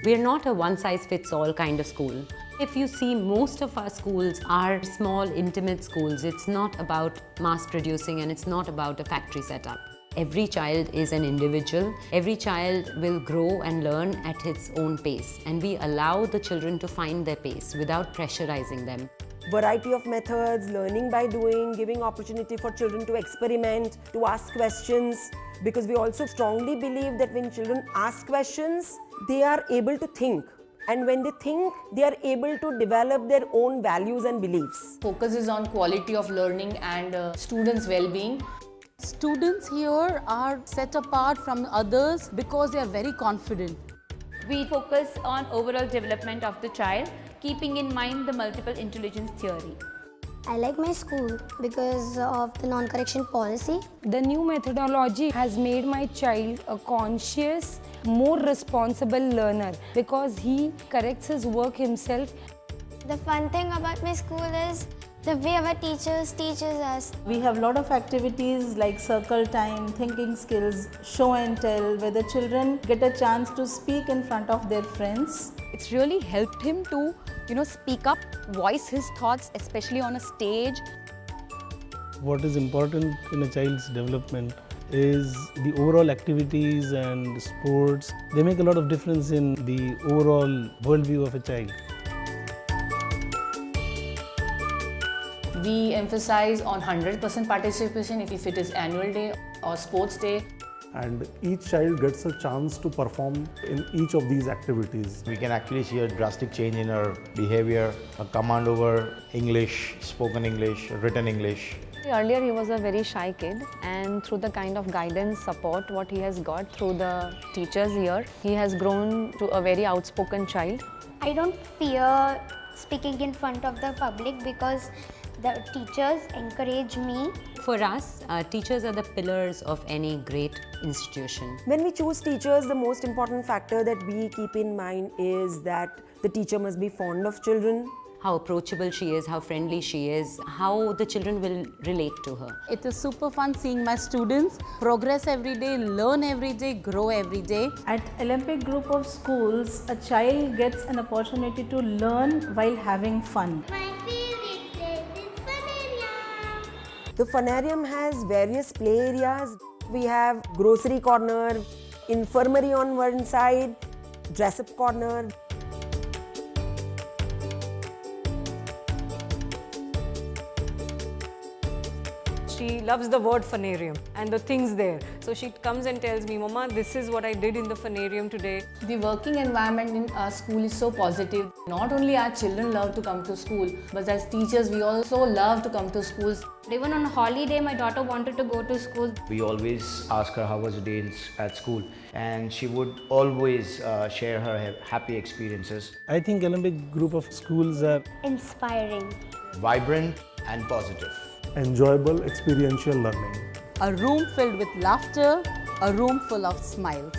We're not a one-size-fits-all kind of school. If you see, most of our schools are small, intimate schools. It's not about mass producing and it's not about a factory setup. Every child is an individual. Every child will grow and learn at its own pace, and we allow the children to find their pace without pressurizing them. Variety of methods, learning by doing, giving opportunity for children to experiment, to ask questions, because we also strongly believe that when children ask questions, they are able to think. And when they think, they are able to develop their own values and beliefs. Focus is on quality of learning and students' well-being. Students here are set apart from others because they are very confident. We focus on overall development of the child, keeping in mind the multiple intelligence theory. I like my school because of the non-correction policy. The new methodology has made my child a conscious, more responsible learner because he corrects his work himself. The fun thing about my school is the way our teachers teaches us. We have a lot of activities like circle time, thinking skills, show and tell, where the children get a chance to speak in front of their friends. It's really helped him to, speak up, voice his thoughts, especially on a stage. What is important in a child's development is the overall activities and sports. They make a lot of difference in the overall worldview of a child. We emphasize on 100% participation if it is annual day or sports day. And each child gets a chance to perform in each of these activities. We can actually see a drastic change in her behavior, a command over English, spoken English, written English. Earlier he was a very shy kid, and through the kind of guidance, support what he has got through the teachers here, he has grown to a very outspoken child. I don't fear speaking in front of the public because the teachers encourage me. For us, teachers are the pillars of any great institution. When we choose teachers, the most important factor that we keep in mind is that the teacher must be fond of children. How approachable she is, how friendly she is, how the children will relate to her. It is super fun seeing my students progress every day, learn every day, grow every day. At Olympic Group of Schools, a child gets an opportunity to learn while having fun. My favorite place is Funarium. The Funarium has various play areas. We have grocery corner, infirmary on one side, dress-up corner. She loves the word Funarium and the things there. So she comes and tells me, Mama, this is what I did in the Funarium today. The working environment in our school is so positive. Not only our children love to come to school, but as teachers we also love to come to schools. Even on holiday, my daughter wanted to go to school. We always ask her how was the day at school, and she would always share her happy experiences. I think Olympic Group of Schools are Inspiring. Vibrant and positive. Enjoyable experiential learning. A room filled with laughter, a room full of smiles.